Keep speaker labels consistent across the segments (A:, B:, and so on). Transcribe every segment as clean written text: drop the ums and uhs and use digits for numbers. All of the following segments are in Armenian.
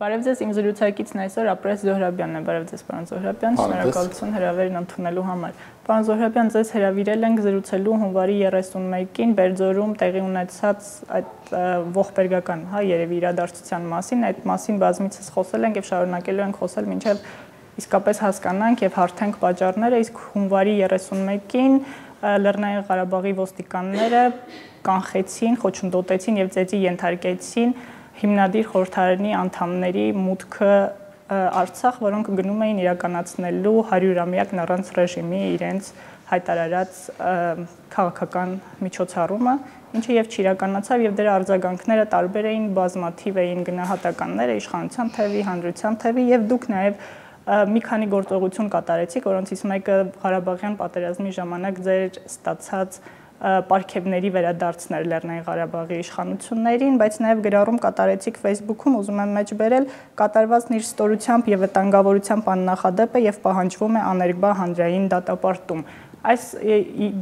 A: Բարև ձեզ, իմ զրուցակիցն այսօր Ապրես Զոհրաբյանն է, բարև ձեզ պարոն Զոհրաբյան, շնորհակալություն հրավերն ընդունելու համար։ Պարոն Զոհրաբյան, ձեզ հրավիրել ենք զրուցելու հունվարի 31-ին Բերձորում տեղի ունեցած այդ ողբերգական, երևի իրադարձության մասին, այդ մասին բազմիցս խոսել ենք եւ շարունակելու ենք խոսել մինչեւ իսկապես հասկանանք եւ հարթենք պատճառները, իսկ հունվարի 31-ին Լեռնային Ղարաբաղի ոստիկանները կանխեցին, խոչընդոտեցին եւ ծեծի ենթարկեցին հիմնադիր խորհրդարանի անդամների մուտքը Արցախ, որոնք գնում էին իրականացնելու 100-ամյակն առանց ռեժիմի իրենց հայտարարած քաղաքական միջոցառումը, ինչը եւ չիրականացավ եւ դրա արձագանքները տարբեր էին, բազմաթիվ էին գնահատականները իշխանության թևի, հանրության թևի եւ դուք նաեւ մի քանի գործողություն կատարեցիք, որոնցից մեկը Ղարաբաղյան պատերազմի ժամանակ ձեր ստացած պարգևների վերադարձներ Լեռնային Ղարաբաղի իշխանություններին, բայց նաև գրառում կատարեցիք Facebook-ում, ուզում եմ մեջ բերել, կատարվածն իր ստորությամբ եւ վտանգավորությամբ աննախադեպ է եւ պահանջվում է աներկբա հանրային դատապարտում։ Այս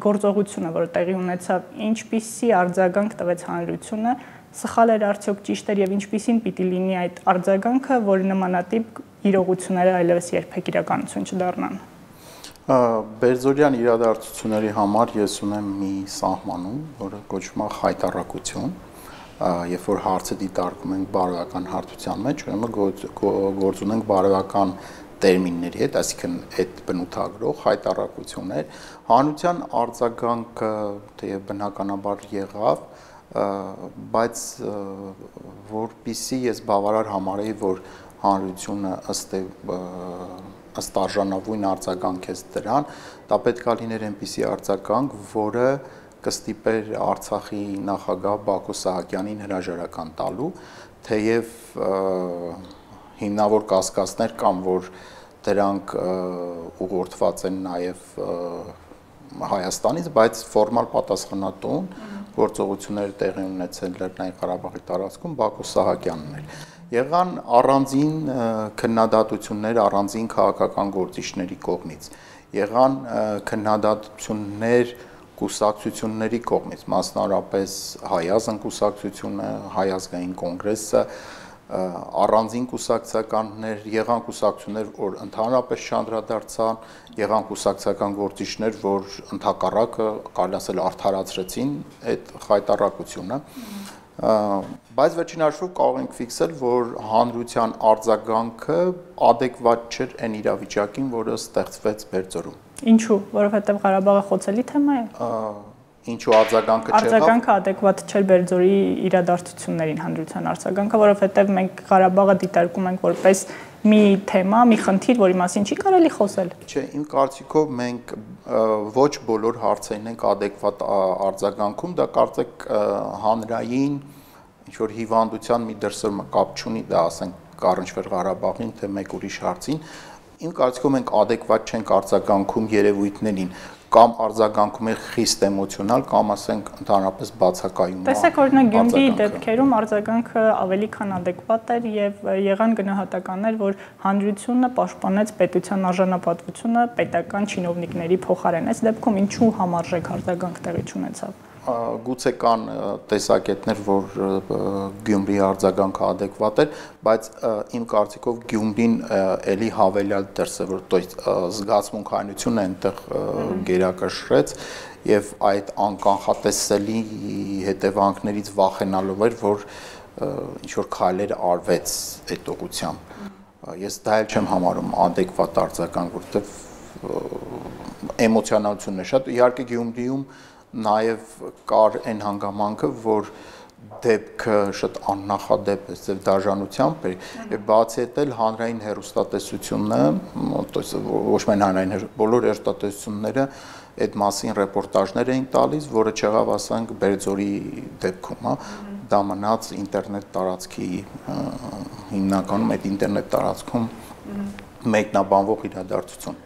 A: գործողությունը, որը տեղի ունեցավ, ինչպիսի արձագանք տվեց հանրությունը, սխալ էր արդյոք, ճիշտ էր եւ ինչպիսին պիտի լինի այդ արձագանքը, որ նմանատիպ իրողությունները այլևս երբեք իրականություն չդառնան։
B: Բերձորյան իրադարձությունների համար ես ունեմ մի սահմանում, որը կոչվում է խայտառակություն, երբ որ հարցը դիտարկում ենք բարոյական հարթության մեջ, ուրեմն գործ ունենք բարոյական տերմինների հետ, այսինքն այդ բնութագրող խայտառակություններ, հանրության արձագանքը թեև բնականաբար եղավ, բայց որպիսի ես բավարար համարեի, որ հանրությունը ըստ արժանավույն արձագանքեց դրան, դա պետք է լիներ այնպիսի արձագանք, որը կստիպեր Արցախի նախագահ Բակո Սահակյանին հրաժարական տալու, թեև հիմնավոր կասկածներ կան, որ դրանք ուղղորդված են նաև Հայաստանից, բայց ֆորմալ պատասխանատուն գործողությունները տեղի ունեցել Լեռնային Ղարաբաղի տարածքում Բակո Սահակյանն էր։ Եղան առանձին քննադատություններ առանձին քաղաքական գործիչների կողմից, եղան քննադատություններ կուսակցությունների կողմից, մասնավորապես Հայ ազգային կուսակցությունը, Հայ ազգային կոնգրեսը, առանձին կուսակցականներ, եղան կուսակցություններ, որ ընդհանրապես չանդրադարձան, եղան կուսակցական գործիչներ, որ ընդհակառակը կարելի ասել արդարացրեցին այդ խայտառակությունը, բայց վերջին հաշվով կարող ենք ֆիքսել, որ հանրության արձագանքը adekvat չէր այն իրավիճակին, որը ստեղծվեց Բերձորում։
A: Ինչու՞, որովհետև Ղարաբաղը խոցելի թեմա է։
B: Ինչու արձագանքը չեղավ։
A: Արձագանքը adekvat չէր Բերձորի իրադարձություններին հանրության արձագանքը, որովհետև մենք Ղարաբաղը դիտարկում ենք որպես մի թեմա, մի խնդիր, որի մասին չի կարելի խոսել։
B: Չէ, իմ կարծիքով մենք ոչ բոլոր հարցերին ենք adekvat արձագանքում, դա կարծեք հանրային ինչ-որ հիվանդության մի դրսևորումը կապ չունի, դա ասենք Կառնչվեր Ղարաբաղին, թե մեկ ուրիշ հարցին։ Իմ կարծիքով մենք adekvat չենք արձագանքում երևույթներին, կամ արձագանքում է խիստ էմոցիոնալ, կամ ասենք ընդհանրապես բացակայում։
A: Տեսեք, օրինակ Գյումրիի դեպքերում արձագանքը ավելի քան adekvat էր եւ եղան գնահատականներ, որ հանրությունը պաշտպանեց պետության արժանապատվությունը պետական չինովնիկների փոխարեն։ Այս դեպքում ինչու համարժեք արձագանք տեղի չունեցավ։
B: Գուցե կան տեսակետներ, որ Գյումրիի արձագանքը adekvat էր, բայց իմ կարծիքով Գյումրին էլի հավելյալ դրսևոր, то есть զգացմունքայնությունը այնտեղ գերակշռեց եւ այդ անկանխատեսելի հետևանքներից վախենալով էր, որ ինչ որ քայլեր արվեց այդ ուղղությամբ։ Ես դա էլ չեմ համարում adekvat արձագանք, որովհետեւ էմոցիոնալությունն է շատ, իհարկե Գյումրիում նաև կար այն հանգամանքը, որ դեպքը շատ աննախադեպ է, ձև դաժանությամբ էր, եւ բացի այդ էլ հանրային հեռուստատեսությունը, ոչ միայն հանրային, բոլոր հեռուստատեսությունները այդ մասին ռեպորտաժներ էին տալիս, որը չեղավ ասենք Բերձորի դեպքում, դա մնաց ինտերնետ տարածքի հիմնականում այդ ինտերնետ տարածքում մեկնաբանվող իրադարձություն։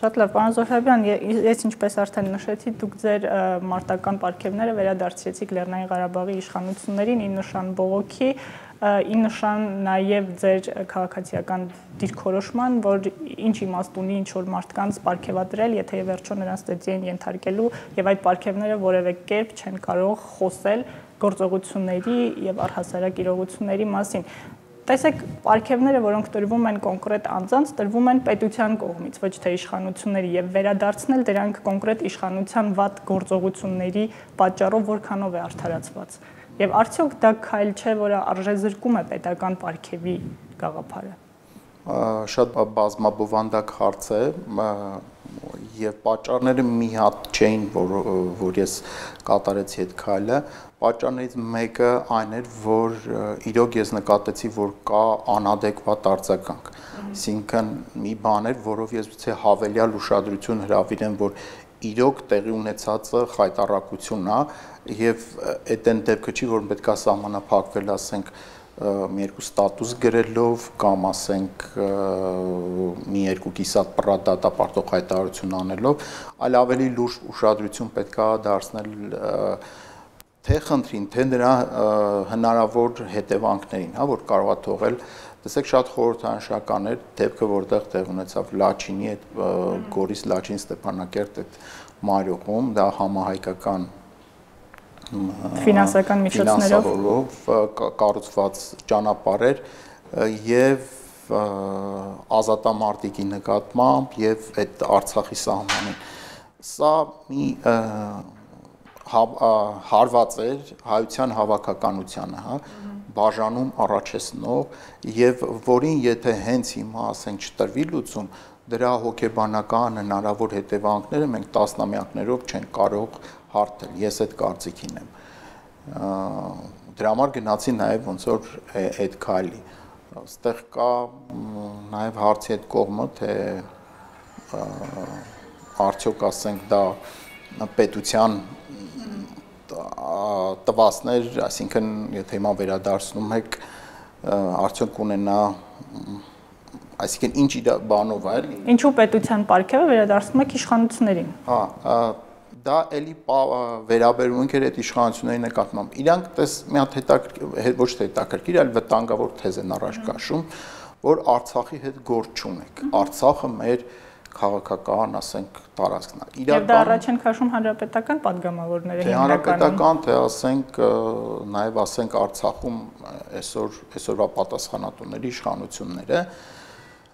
A: Շատ լավ, պարոն Զոհրաբյան, ես ինչպես արդեն նշեցի, դուք ձեր մարտական պարգևները վերադարձրեցիք Լեռնային Ղարաբաղի իշխանություններին ի նշան բողոքի, ի նշան նաև ձեր քաղաքացիական դիրքորոշման, որ ինչ իմաստ ունի ինչ-որ մարդկանց պարգևատրել, եթե եւ վերջո նրանց ծեծի են ենթարկելու եւ այդ պարգևները որևէ կերպ չեն կարող խոսել գործողությունների եւ առհասարակ իրողությունների մասին։ տեսեք, պարգևները, որոնք տրվում են կոնկրետ անձանց, տրվում են պետության կողմից, ոչ թե իշխանությունների, եւ վերադարձնել դրանք կոնկրետ իշխանության վատ գործողությունների պատճառով որքանով է արդարացված։ Եվ արդյոք դա քայլ չէ, որը արժեզրկում է պետական պարգևի գաղափարը։
B: Շատ բազմաբովանդակ հարց է, եւ պատճառները մի հատ չէին, որ ես կատարեցի այդ քայլը, պատճառներից մեկը այն էր, որ իրոք ես նկատեցի, որ կա անադեկվատ արձագանք, այսինքն մի բան էր, որով ես ուղղակի հավելյալ ուշադրություն հրավիրեմ, որ իրոք տեղի ունեցածը խայտառակությունն է, եւ այդ այն դեպքը չի, որ պետք է սահմանափակվել, ասենք, մի երկու ստատուս գրելով կամ ասենք մի երկու կիսատ դատապարտող հայտարարություն անելով, այլ ավելի լուրջ ուշադրություն պետք է դարձնել թե խնդրին, թե նրա հնարավոր հետևանքներին, հա, որ կարող է թողել, տեսեք, շատ խորհրդանշական էր դեպքը, որտեղ տեղ ունեցավ Լաչինի այդ Գորիս Լաչին Ստեփանակերտ այդ մայրուղում, դա համահայկական
A: ֆինանսական միջոցներով
B: կառուցված ճանապարհ էր եւ ազատամարտիկի նկատմամբ եւ այդ Արցախի սահմանին։ Սա մի հարված էր հայության հավաքականությանը, հա, բաժանում առաջեցնող եւ որին եթե հենց հիմա ասենք չտրվի լուծում, դրա հոգեբանական հնարավոր հետևանքները մենք տասնամյակներով չենք կարող հարթել, ես այդ կարծիքին եմ։ Դրա համար գնացի նաև ոնց որ այդ քայլի։ Այստեղ կա նաև հարցի այդ կողմը, թե արդյոք ասենք դա պետության տվասներ, այսինքն եթե հիմա վերադարձնում եք, արդյոք կունենա, այսինքն ինչ բանով է, էլի։
A: Ինչու պետության պարգևը վերադարձնում եք իշխանություններին։
B: Հա, դա էլի վերաբերում ենք այդ իշխանությունների նկատմամբ։ Իրանք տես մի հատ ոչ թե հետաքրքիր, այլ վտանգավոր թեզ են առաջ քաշում, որ Արցախի հետ գործ չունենք։ Արցախը մեր քաղաքական, ասենք, տարածքն է։
A: Եվ դա առաջ են քաշում հանրապետական падգամավորները
B: հանրապետական, թե ասենք, նաև ասենք Արցախում այսօրվա պատասխանատուների իշխանությունները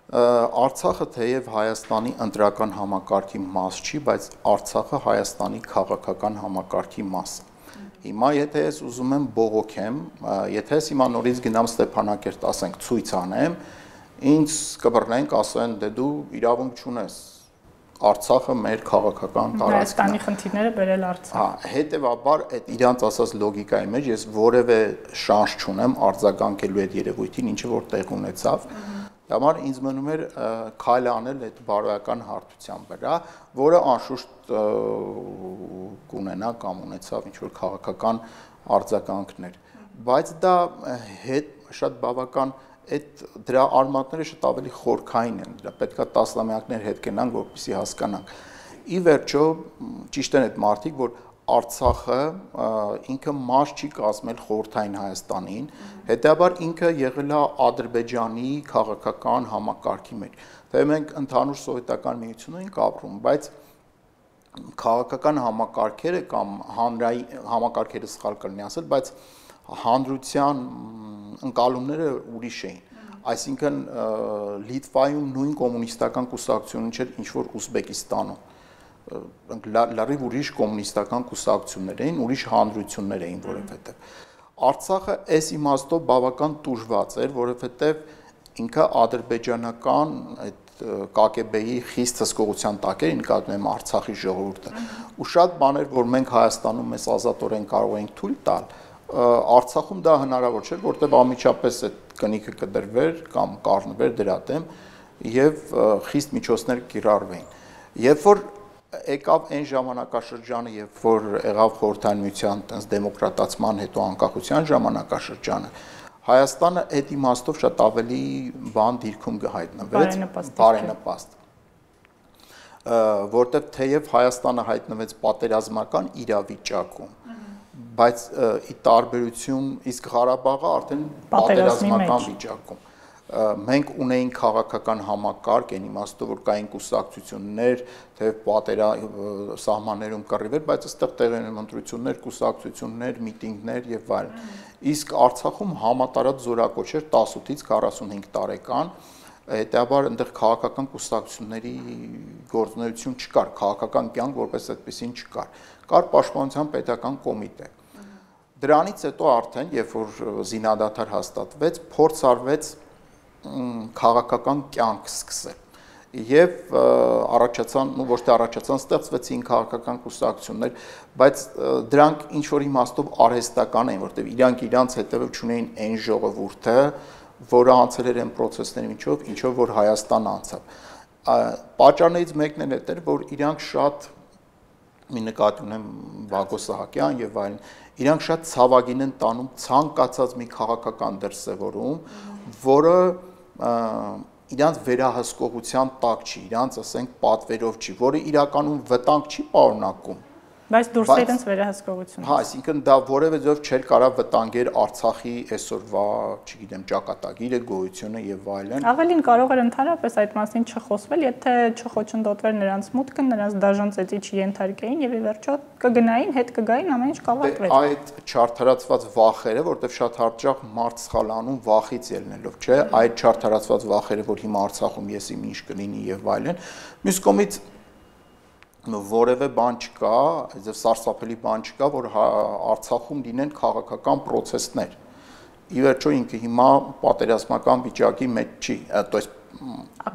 B: Արցախը թեև Հայաստանի ընտրական համակարգի մաս չի, բայց Արցախը Հայաստանի քաղաքական համակարգի մաս է։ Հիմա եթե ես ուզում եմ բողոքեմ, եթե ես հիմա նորից գնամ Ստեփանակերտ, ասենք, ցույց անեմ, ինձ կբռնենք, ասեն, դե դու իրավունք չունես։ Արցախը մեր քաղաքական տարածքն է։
A: Հայաստանի խնդիրները բերել Արցախ։
B: Հա, հետևաբար այդ իրանց ասած լոգիկայի մեջ ես որևէ շանս չունեմ արձագանքելու այդ երևույթին, ինչը որ տեղ ունեցավ։ Համար ինձ մնում էր քայլ անել այդ բարոյական հարթության վրա, որը անշուշտ կունենա կամ ունեցավ ինչ-որ քաղաքական արձագանքներ, բայց դա շատ բավական դրա արմատները շատ ավելի խորքային են, դրա պետք է տասնամյակներ հետ գնանք, որպեսզի հասկանանք։ Ի վերջո, ճիշտ են այդ մարդիկ, որ Արցախը ինքը մաս չի կազմել խորհրդային Հայաստանին, հետեւաբար ինքը եղել է Ադրբեջանի քաղաքական համակարգի մեջ։ Թե մենք ընդհանուր սովետական միությունում ենք ապրում, բայց քաղաքական համակարգերը կամ հանրային համակարգերը սխալ կլինի ասել, բայց հանրության ընկալումները ուրիշ էին։ Այսինքն Լիտվայում նույն կոմունիստական կուսակցությունը չէր, ինչ որ Ուզբեկիստանում։ Լրիվ ուրիշ կոմունիստական կուսակցություններ էին, ուրիշ հանրություններ էին, որովհետև Արցախը այս իմաստով բավական տուժված էր, որովհետև ինքը ադրբեջանական այդ ԿԿԲ-ի խիստ հսկողության տակ էր, նկատում եմ Արցախի ժողովուրդը։ Ու շատ բաներ, որ մենք Հայաստանում մեզ ազատորեն կարող ենք թույլ տալ, Արցախում դա հնարավոր չէր, որտեղ անմիջապես այդ կնիքը կդրվեր կամ կառնվեր դրա դեմ եւ խիստ միջոցներ կիրառվեին։ Երբ որ եկավ այն ժամանակաշրջանը, երբ որ եղավ խորհրդային միության տես դեմոկրատացման հետո անկախության ժամանակաշրջանը, Հայաստանը այդ իմաստով շատ ավելի բան դիրքում կհայտնվեց, բարենպաստ, որտեղ թեև Հայաստանը հայտնվեց պատերազմական իրավիճակում, բայց ի տարբերություն իսկ Ղարաբաղը արդեն պատերազմական վիճակում։ մենք ունեինք քաղաքական համակարգ, այն իմաստով որ կային կուսակցություններ, թե սահմաններում կռիվ էր, բայց այստեղ տեղի ունեն ընտրություններ, կուսակցություններ, միտինգներ եւ այլն։ Իսկ Արցախում համատարած զորակոչ էր 18-ից 45 տարեկան, հետեւաբար այնտեղ քաղաքական կուսակցությունների գործունեություն չկար, քաղաքական կյանք որպես այդպեսին չկար։ Կար պաշտպանության պետական կոմիտե։ Դրանից հետո արդեն, երբ որ զինադադար հաստատվեց, փորձ արվեց քաղաքական կյանք սկսել եւ առաջացան, ոչ թե առաջացան, ստեղծվեցին քաղաքական կուսակցություններ, բայց դրանք ինչ որ իմաստով արհեստական էին, որտեղ իրանք իրանց հետևը չունեին այն ժողովուրդը, որը անցել էր այն process-ների միջով, ինչով որ Հայաստան անցավ։ Պատճառներից մեկն էլ էր, որ իրանք շատ մի նկատի ունեմ Վագո Սահակյան եւ այլն, իրանք շատ ցավագին են տանում ցանկացած մի քաղաքական դրսևորում, որը իրանց վերահսկողության տակ չի, իրանց ասենք պատվերով չի, որը իրականում վտանգ չի պարունակում։
A: Բայց դուրս է իրենց վերահսկողությունը։
B: Հա, այսինքն դա որևէ ձև չէր կարող վտանգեր Արցախի այսօրվա, չգիտեմ, ճակատագիրը, գոյությունը եւ այլն։
A: Ավելին կարող էր ընդհանրապես այդ մասին չխոսվել, եթե չխոչընդոտվեր նրանց մուտքը, նրանց դաժան ծեծի չենթարկեին եւ ի վերջո կգնային, հետ կգային, ամեն ինչ կավարտվեր։
B: Այդ չարթարացված վախերը, որտեղ շատ հաճախ մարդ սխալանում վախից ելնելով, չէ, այդ չարթարացված վախերը, որ հիմա Արցախում ես իմ ինչ կլինի եւ այլն, մյուս կողմից որևէ բան չկա, այսպես սարսափելի բան չկա, որ Արցախում լինեն քաղաքական process-ներ։ Ի վերջո ինքը հիմա պատերազմական վիճակի մեջ չի, то есть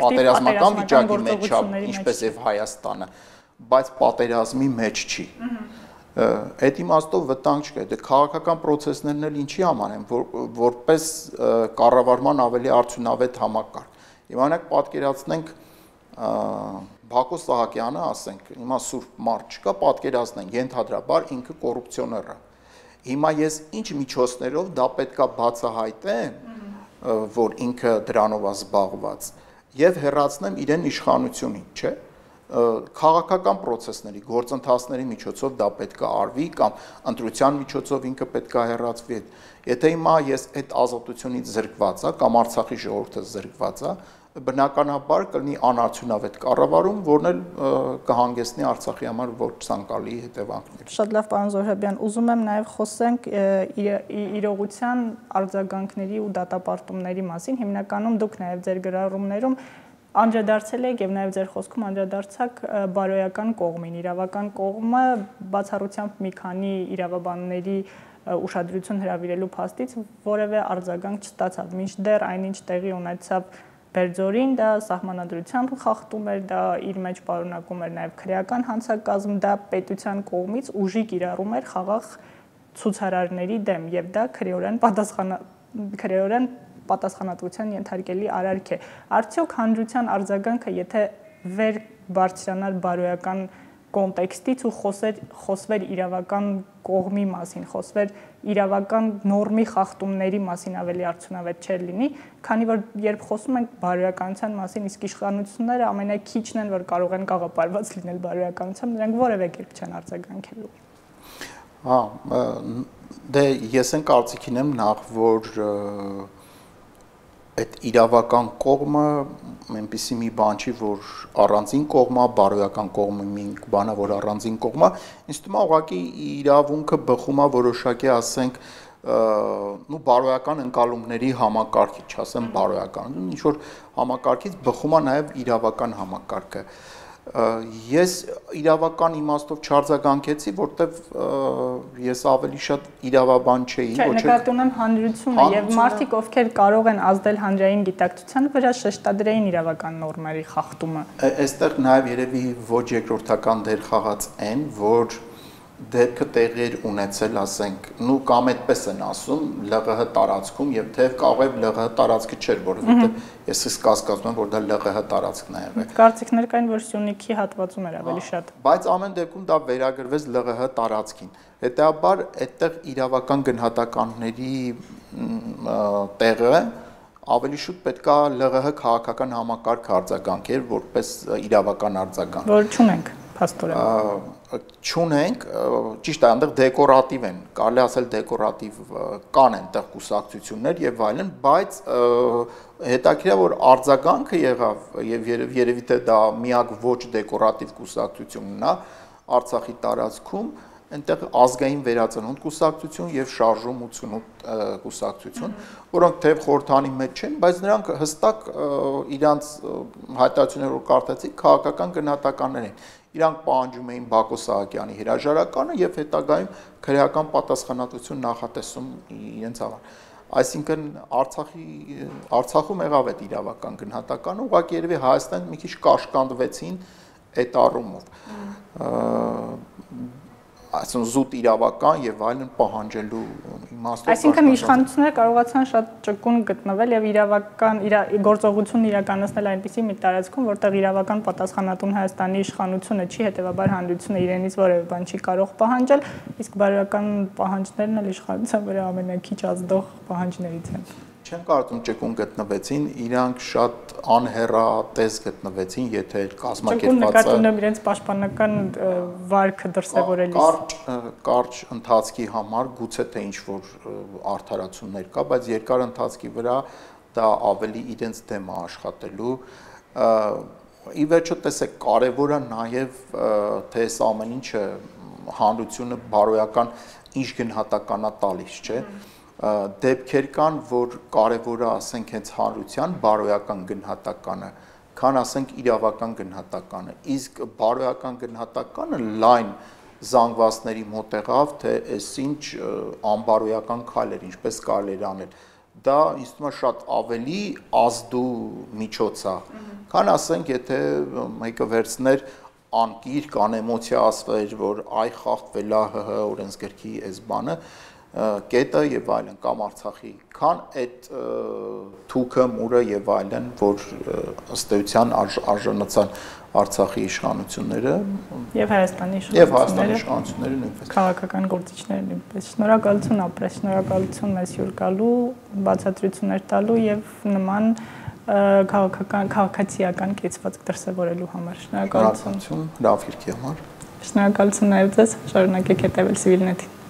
B: պատերազմական վիճակի մեջ չի, ինչպես եւ Հայաստանը, բայց պատերազմի մեջ չի։ Այդ իմաստով վտանգ չկա, դե քաղաքական process-ներն էլ ինչի համար են, որպես կառավարման ավելի արդյունավետ համակարգ։ Իմանաք պատկերացնենք Բակո Սահակյանը, ասենք, հիմա սուրբ մարդ չկա, պատկերացնենք, ենթադրաբար ինքը կոռուպցիոներ է։ Հիմա ես ինչ միջոցներով դա պետքա բացահայտեմ, որ ինքը դրանով է զբաղված, եւ հեռացնեմ իրեն իշխանությունից, չէ՞։ Քաղաքական process-ների, գործընթացների միջոցով դա պետքա արվի կամ ընտրության միջոցով ինքը պետքա հեռացվի։ Եթե հիմա ես այդ ազատությունից զրկված եմ կամ Արցախի ժողովուրդը զրկված է, բնականաբար կլինի անարդյունավետ կառավարում, որն էլ կհանգեցնի Արցախի համար ոչ ցանկալի հետևանքներ։
A: Շատ լավ, պարոն Զոհրաբյան, ուզում եմ նաև խոսենք իրողության արձագանքների ու դատապարտումների մասին։ Հիմնականում դուք նաև ձեր գրառումներում անդրադարձել եք եւ նաև ձեր խոսքում անդրադարձաք բարոյական կողմին, իրավական կողմը բացառությամբ մի քանի իրավաբանների ուշադրություն հրավիրելու փաստից որևէ արձագանք չստացավ, մինչդեռ այնինչ տեղի ունեցավ Բերձորին, դա սահմանադրությամբ խախտում էր, դա իր մեջ պարունակում էր նաև քրեական հանցակազմ, դա պետության կողմից ուժի կիրառում էր խաղաղ ցուցարարների դեմ եւ դա քրեորեն պատասխանատվության ենթարկելի արարք է։ Արդյոք հանրության արձագանքը, եթե վեր բարձրանար բարոյական կոնտեքստից ու խոսվեր իրավական կողմի մասին, խոսվեր իրավական նորմի խախտումների մասին ավելի արդյունավետ չէր լինի, քանի որ երբ խոսում ենք բարոյականության մասին, իսկ իշխանությունները ամենակիչն են, որ կարող են գաղափարված լինել բարոյականությամբ, նրանք որևէ կերպ չեն արձագանքելու։
B: Հա, դե ես այն կարծիքին եմ նախ, որ այդ իրավական կողմը այնպիսի մի բան չի, որ առանձին կողմա, բարոյական կողմը մի բան է, որ առանձին կողմա, ինձ թվում է ուղղակի իրավունքը բխում է որոշակի, ասենք, բարոյական ընկալումների համակարգից, չասեմ բարոյական, ինչ որ համակարգից բխում է նաև իրավական համակարգը։ Ես իրավական իմաստով չարձագանքեցի, որտեվ ես ավելի շատ իրավաբան չէի,
A: ոչ թե նկատի ունեմ հանրությունը եւ մարդիկ, ովքեր կարող են ազդել հանրային գիտակցության վրա, շեշտադրեին իրավական նորմերի խախտումը։
B: Այստեղ նաև երևի ոչ երկրորդական դեր խաղաց այն, որ դեպքը տեղի էր ունեցել, ասենք, կամ այդպես են ասում, ԼՂՀ տարածքում եւ թեև կարող է ԼՂՀ տարածքը չէր, որովհետեւ ես կասկածում եմ, որ դա ԼՂՀ տարածքն է եղել։
A: Կարծիքներ կային, որ Սյունիքի հատվածում էր ավելի շատ։
B: Բայց ամեն դեպքում դա վերագրվեց ԼՂՀ տարածքին։ Հետեւաբար այդտեղ իրավական գնահատականների տեղը ավելի շուտ պետքա ԼՂՀ քաղաքական համակարգ արձագանքեր որպես իրավական արձագանք։
A: Որ չունենք, փաստորեն։
B: չունենք, ճիշտ է, այնտեղ դեկորատիվ են, կարելի ասել դեկորատիվ կան այնտեղ կուսակցություններ եւ այլն, բայց հետաքրքիր է որ արձագանքը եղավ եւ երևի թե դա միակ ոչ դեկորատիվ կուսակցությունն է Արցախի տարածքում, այնտեղ ազգային վերածնունդ կուսակցություն եւ շարժում 88 կուսակցություն, որոնք թեև խորհրդանի մեջ չեն, բայց նրանք հստակ իրանց հայտարարությունները որ կարդացի քաղաքական գնահատականներ են։ Իրանք պահանջում էին Բակո Սահակյանի հրաժարականը եւ հետագայում քրեական պատասխանատվություն նախատեսում իրենց համար։ Այսինքն Արցախում եղավ այդ իրավական գնահատականը, ուղղակի երևի Հայաստանում մի քիչ կաշկանդվեցին այդ առումով։ Այսինքն զուտ իրավական եւ այլն պահանջելու իմաստով։
A: Այսինքն իշխանությունները կարողացան շատ ճկուն գտնվել եւ իրավական գործողություն իրականացնել այնպիսի մի տարածքում, որտեղ իրավական պատասխանատուն Հայաստանի իշխանությունը չի, հետեւաբար հանրությունը իրենից որևէ բան չի կարող պահանջել, իսկ բարոյական պահանջներն էլ իշխանության վրա ամենակիչ ազդող պահանջներից են։
B: Չեմ կարծում ճկուն գտնվեցին, իրանք շատ անհեռատես գտնվեցին, եթե կազմակերպված
A: ճկուն նկատի ունեմ իրենց պաշտպանական վարքը դրսևորելիս։
B: Կարճ ընթացքի համար գուցե թե ինչ որ արդարացումներ կա, բայց երկար ընթացքի վրա դա ավելի իրենց դեմ է աշխատելու։ Ի վերջո տեսեք, կարևորը նաև թե այս ամեն ինչը հանրությունը բարոյական ինչ գնահատականա տալիս, չէ՞։ Դեպքեր կան, որ կարևորը ասենք հենց հանրության բարոյական գնահատականը, քան ասենք իրավական գնահատականը, իսկ բարոյական գնահատականը լայն զանգվածների մոտ եղավ, թե այս ինչ անբարոյական քայլ էր, ինչպես կարելի էր անել։ Դա ինձ թվում է շատ ավելի ազդու միջոց է, քան ասենք, եթե մեկը վերցներ անկիրք, անեմոցիա ասվեր, որ այ խախտվել է ՀՀ օրենսգրքի այս բանը, կետը եւ այլն կամ Արցախի, քան այդ թուքը, մուրը եւ այլն, որ ըստ էության արժանացան Արցախի իշխանությունները եւ Հայաստանի իշխանությունները նույնպես
A: քաղաքական գործիչները նույնպես։ Շնորհակալություն ապրես, շնորհակալություն մեզ հյուր գալու, բացատրություններ տալու եւ նման քաղաքացիական կեցվածք դրսևորելու համար։
B: Շնորհակալություն հրավիրքի համար։
A: Շնորհակալություն նաեւ ձեզ, շարունակեք հետևել Civilnet-ին։